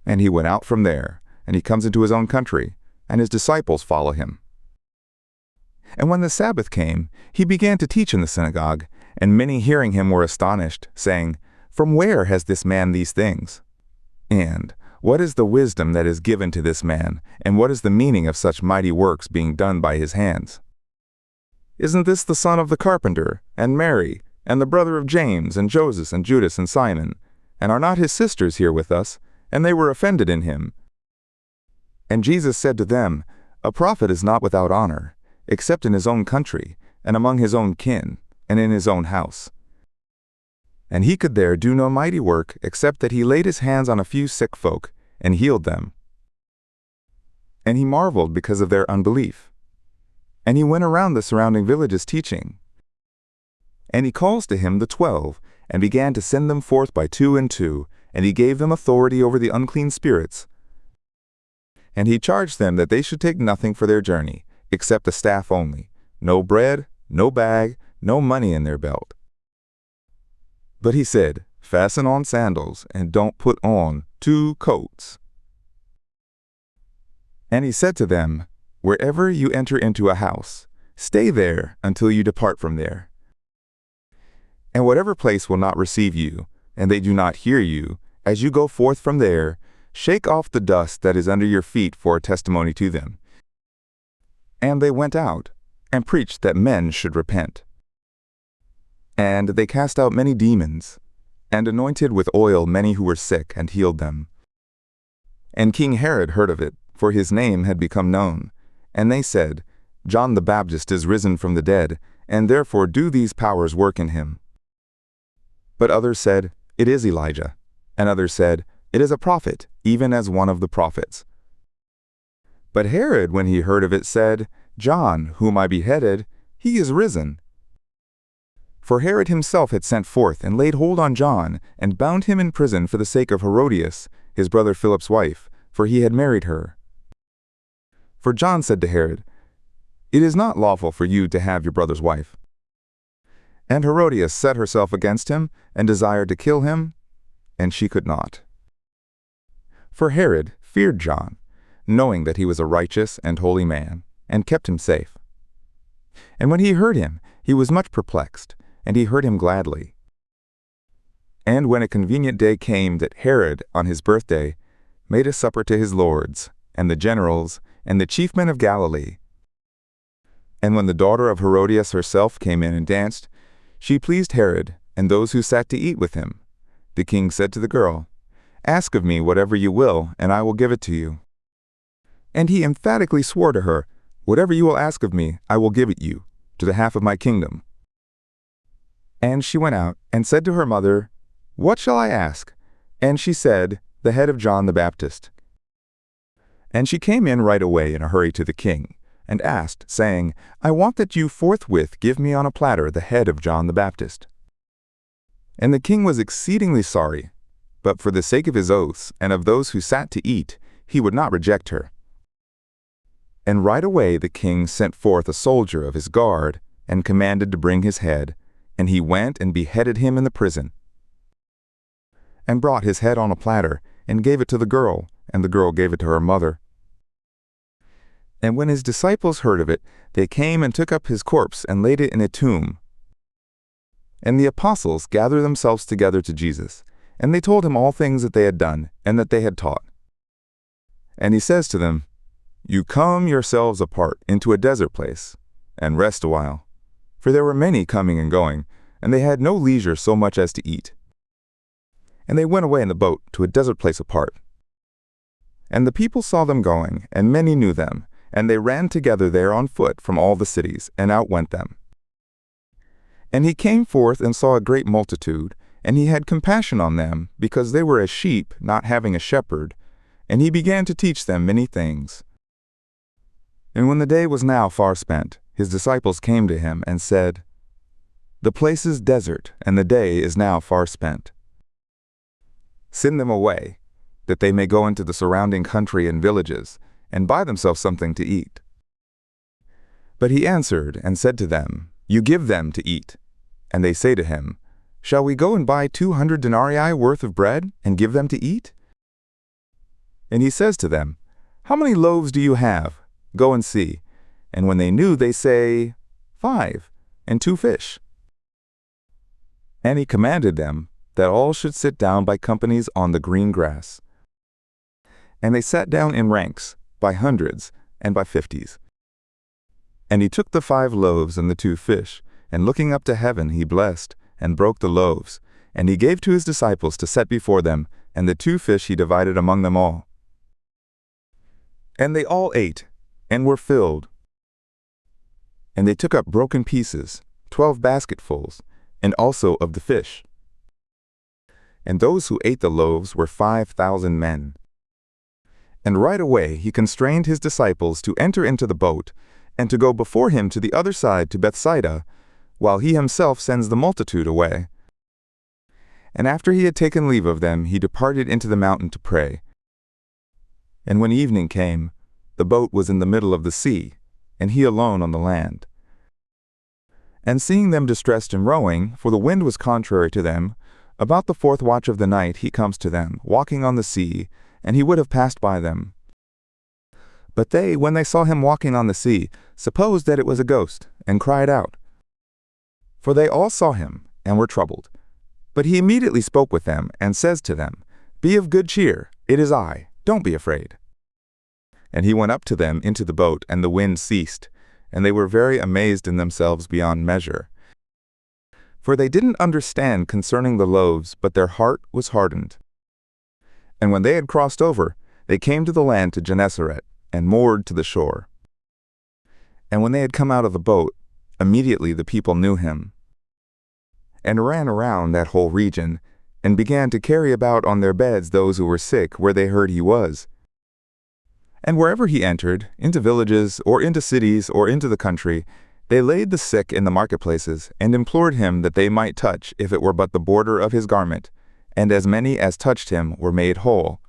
And he went out from there, and he comes into his own country, and his disciples follow him. And when the Sabbath came, he began to teach in the synagogue, and many hearing him were astonished, saying, From where has this man these things? And what is the wisdom that is given to this man, and what is the meaning of such mighty works being done by his hands? Isn't this the son of the carpenter, and Mary, and the brother of James, and Joseph, and Judas, and Simon? And are not his sisters here with us? And they were offended in him. And Jesus said to them, A prophet is not without honor, except in his own country, and among his own kin, and in his own house. And he could there do no mighty work, except that he laid his hands on a few sick folk, and healed them. And he marveled because of their unbelief. And he went around the surrounding villages teaching. And he calls to him the 12, and began to send them forth by 2 and 2, and he gave them authority over the unclean spirits. And he charged them that they should take nothing for their journey, except a staff only, no bread, no bag, no money in their belt. But he said, Fasten on sandals, and don't put on 2 coats. And he said to them, Wherever you enter into a house, stay there until you depart from there. And whatever place will not receive you, and they do not hear you, as you go forth from there, shake off the dust that is under your feet for a testimony to them. And they went out, and preached that men should repent. And they cast out many demons, and anointed with oil many who were sick, and healed them. And King Herod heard of it, for his name had become known. And they said, John the Baptist is risen from the dead, and therefore do these powers work in him. But others said, It is Elijah. And others said, It is a prophet, even as one of the prophets. But Herod, when he heard of it, said, John, whom I beheaded, he is risen. For Herod himself had sent forth and laid hold on John, and bound him in prison for the sake of Herodias, his brother Philip's wife, for he had married her. For John said to Herod, It is not lawful for you to have your brother's wife. And Herodias set herself against him, and desired to kill him, and she could not. For Herod feared John, knowing that he was a righteous and holy man, and kept him safe. And when he heard him, he was much perplexed, and he heard him gladly. And when a convenient day came that Herod, on his birthday, made a supper to his lords, and the generals, and the chief men of Galilee. And when the daughter of Herodias herself came in and danced, she pleased Herod, and those who sat to eat with him. The king said to the girl, Ask of me whatever you will, and I will give it to you. And he emphatically swore to her, Whatever you will ask of me, I will give it you, to the half of my kingdom. And she went out, and said to her mother, What shall I ask? And she said, The head of John the Baptist. And she came in right away in a hurry to the king, and asked, saying, I want that you forthwith give me on a platter the head of John the Baptist. And the king was exceedingly sorry, but for the sake of his oaths and of those who sat to eat, he would not reject her. And right away the king sent forth a soldier of his guard, and commanded to bring his head, and he went and beheaded him in the prison, and brought his head on a platter, and gave it to the girl, and the girl gave it to her mother. And when his disciples heard of it, they came and took up his corpse, and laid it in a tomb. And the apostles gathered themselves together to Jesus, and they told him all things that they had done, and that they had taught. And he says to them, You come yourselves apart into a desert place, and rest a while. For there were many coming and going, and they had no leisure so much as to eat. And they went away in the boat to a desert place apart. And the people saw them going, and many knew them, and they ran together there on foot from all the cities, and outwent them. And he came forth and saw a great multitude, and he had compassion on them, because they were as sheep not having a shepherd, and he began to teach them many things. And when the day was now far spent, his disciples came to him and said, The place is desert, and the day is now far spent. Send them away, that they may go into the surrounding country and villages, and buy themselves something to eat. But he answered and said to them, You give them to eat. And they say to him, Shall we go and buy 200 denarii worth of bread, and give them to eat? And he says to them, "How many loaves do you have? Go and see." And when they knew, they say, 5, and 2 fish. And he commanded them that all should sit down by companies on the green grass. And they sat down in ranks, by hundreds, and by 50s. And he took the 5 loaves and the 2 fish, and looking up to heaven he blessed, and broke the loaves, and he gave to his disciples to set before them, and the 2 fish he divided among them all. And they all ate, and were filled. And they took up broken pieces, 12 basketfuls, and also of the fish. And those who ate the loaves were 5,000 men. And right away he constrained his disciples to enter into the boat, and to go before him to the other side to Bethsaida, while he himself sends the multitude away. And after he had taken leave of them, he departed into the mountain to pray. And when evening came, the boat was in the middle of the sea, and he alone on the land. And seeing them distressed in rowing, for the wind was contrary to them, about the 4th watch of the night he comes to them, walking on the sea, and he would have passed by them. But they, when they saw him walking on the sea, supposed that it was a ghost, and cried out. For they all saw him, and were troubled. But he immediately spoke with them, and says to them, "Be of good cheer, it is I, don't be afraid." And he went up to them into the boat, and the wind ceased, and they were very amazed in themselves beyond measure. For they didn't understand concerning the loaves, but their heart was hardened. And when they had crossed over, they came to the land to Gennesaret, and moored to the shore. And when they had come out of the boat, immediately the people knew him, and ran around that whole region, and began to carry about on their beds those who were sick where they heard he was. And wherever he entered, into villages, or into cities, or into the country, they laid the sick in the marketplaces, and implored him that they might touch, if it were but the border of his garment, and as many as touched him were made whole.